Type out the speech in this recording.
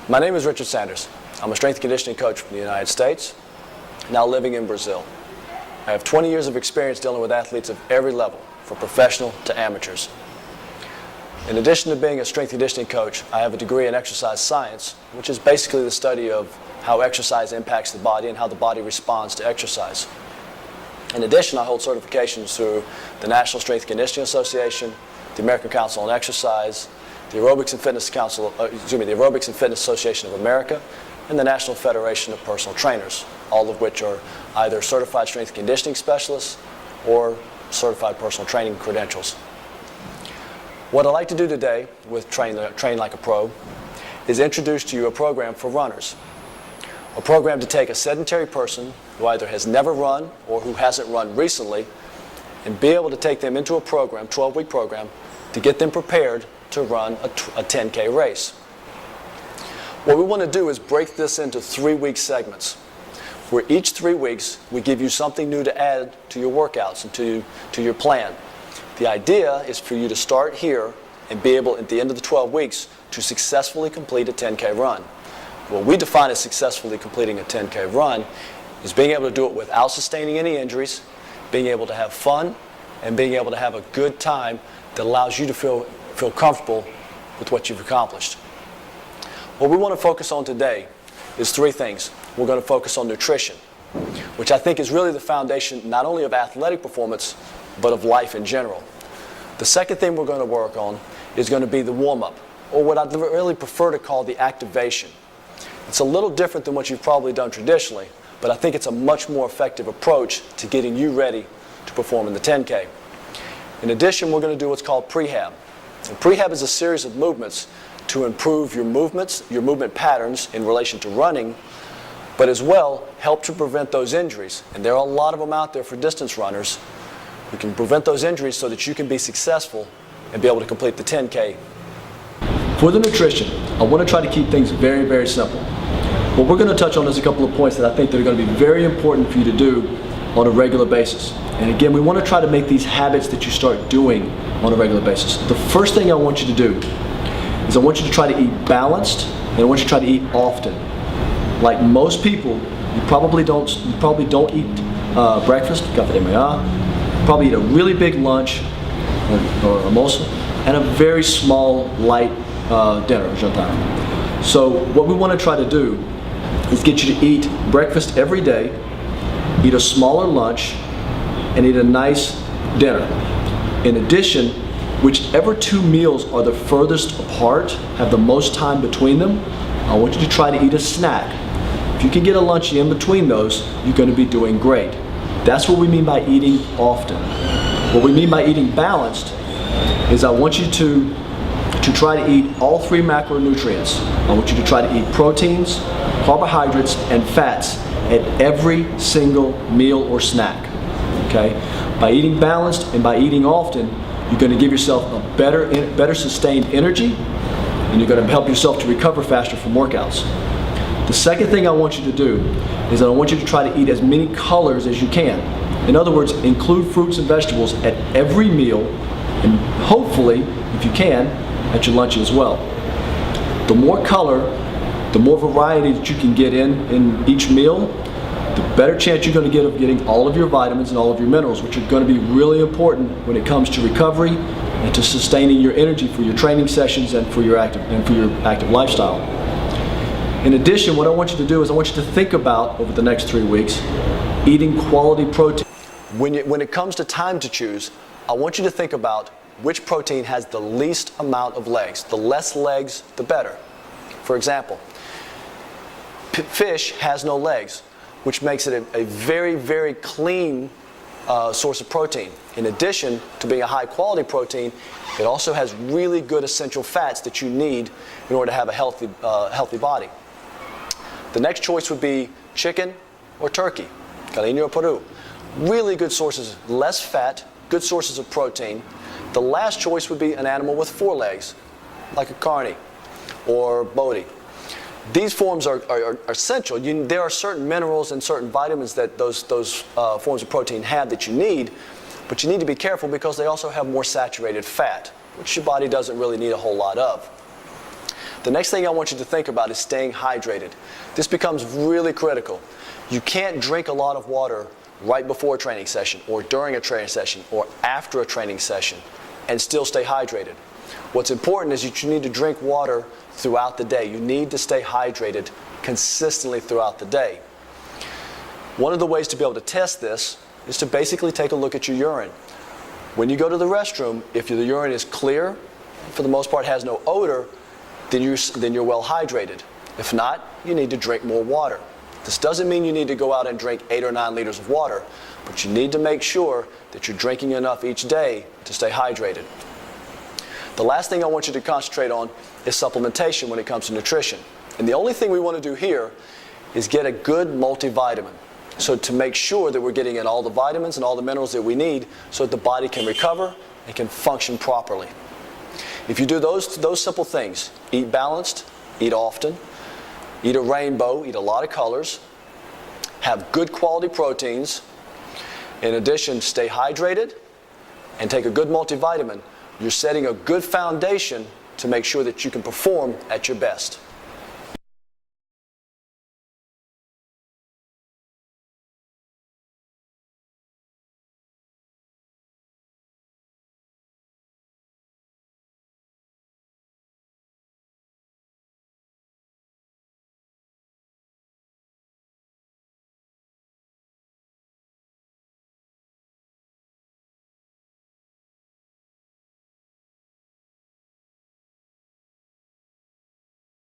My name is Richard Sanders. I'm a strength and conditioning coach from the United States, now living in Brazil. I have 20 years of experience dealing with athletes of every level, from professional to amateurs. In addition to being a strength and conditioning coach, I have a degree in exercise science, which is basically the study of how exercise impacts the body and how the body responds to exercise. In addition, I hold certifications through the National Strength and Conditioning Association, the American Council on Exercise, the Aerobics and Fitness the Aerobics and Fitness Association of America, and the National Federation of Personal Trainers, all of which are either certified strength and conditioning specialists or certified personal training credentials. What I'd like to do today with Train Like a Pro is introduce to you a program for runners. A program to take a sedentary person who either has never run or who hasn't run recently and be able to take them into a program, 12-week program, to get them prepared to run a 10K race. What we want to do is break this into 3-week segments, where each 3 weeks we give you something new to add to your workouts and to your plan. The idea is for you to start here and be able, at the end of the 12 weeks, to successfully complete a 10K run. What we define as successfully completing a 10K run is being able to do it without sustaining any injuries, being able to have fun, and being able to have a good time that allows you to feel comfortable with what you've accomplished. What we want to focus on today is 3 things. We're going to focus on nutrition, which I think is really the foundation not only of athletic performance, but of life in general. The second thing we're going to work on is going to be the warm-up, or what I'd really prefer to call the activation. It's a little different than what you've probably done traditionally, but I think it's a much more effective approach to getting you ready to perform in the 10K. In addition, we're going to do what's called prehab. And prehab is a series of movements to improve your movement patterns in relation to running, but as well help to prevent those injuries. And there are a lot of them out there for distance runners. We can prevent those injuries so that you can be successful and be able to complete the 10K. For the nutrition, I want to try to keep things very, very simple. What we're going to touch on is a couple of points that I think that are going to be very important for you to do on a regular basis. And again, we want to try to make these habits that you start doing on a regular basis. The first thing I want you to do is I want you to try to eat balanced, and I want you to try to eat often. Like most people, you probably don't eat breakfast, café de manhã. You probably eat a really big lunch or almoço and a very small, light dinner, jantar. So what we want to try to do is get you to eat breakfast every day, eat a smaller lunch, and eat a nice dinner. In addition, whichever 2 meals are the furthest apart, have the most time between them, I want you to try to eat a snack. If you can get a lunch in between those, you're going to be doing great. That's what we mean by eating often. What we mean by eating balanced is I want you to try to eat all 3 macronutrients. I want you to try to eat proteins, carbohydrates, and fats at every single meal or snack. Okay? By eating balanced and by eating often, you're going to give yourself a better sustained energy, and you're going to help yourself to recover faster from workouts. The second thing I want you to do is that I want you to try to eat as many colors as you can. In other words, include fruits and vegetables at every meal, and hopefully, if you can, at your lunch as well. The more color, the more variety that you can get in each meal, the better chance you're going to get of getting all of your vitamins and all of your minerals, which are going to be really important when it comes to recovery and to sustaining your energy for your training sessions and for your active lifestyle. In addition, what I want you to do is I want you to think about, over the next 3 weeks, eating quality protein. When it comes to time to choose, I want you to think about which protein has the least amount of legs. The less legs, the better. For example, fish has no legs, which makes it a very, very clean source of protein. In addition to being a high quality protein, it also has really good essential fats that you need in order to have a healthy body. The next choice would be chicken or turkey, galinha or peru. Really good sources, less fat, good sources of protein. The last choice would be an animal with 4 legs, like a carne or bode. These forms are essential. There are certain minerals and certain vitamins that those forms of protein have that you need, but you need to be careful because they also have more saturated fat, which your body doesn't really need a whole lot of. The next thing I want you to think about is staying hydrated. This becomes really critical. You can't drink a lot of water right before a training session, or during a training session, or after a training session, and still stay hydrated. What's important is that you need to drink water throughout the day. You need to stay hydrated consistently throughout the day. One of the ways to be able to test this is to basically take a look at your urine. When you go to the restroom, if the urine is clear, for the most part has no odor, then you're well hydrated. If not, you need to drink more water. This doesn't mean you need to go out and drink 8 or 9 liters of water, but you need to make sure that you're drinking enough each day to stay hydrated. The last thing I want you to concentrate on is supplementation when it comes to nutrition. And the only thing we want to do here is get a good multivitamin. So to make sure that we're getting in all the vitamins and all the minerals that we need so that the body can recover and can function properly. If you do those simple things, eat balanced, eat often, eat a rainbow, eat a lot of colors, have good quality proteins, in addition, stay hydrated, and take a good multivitamin, you're setting a good foundation to make sure that you can perform at your best.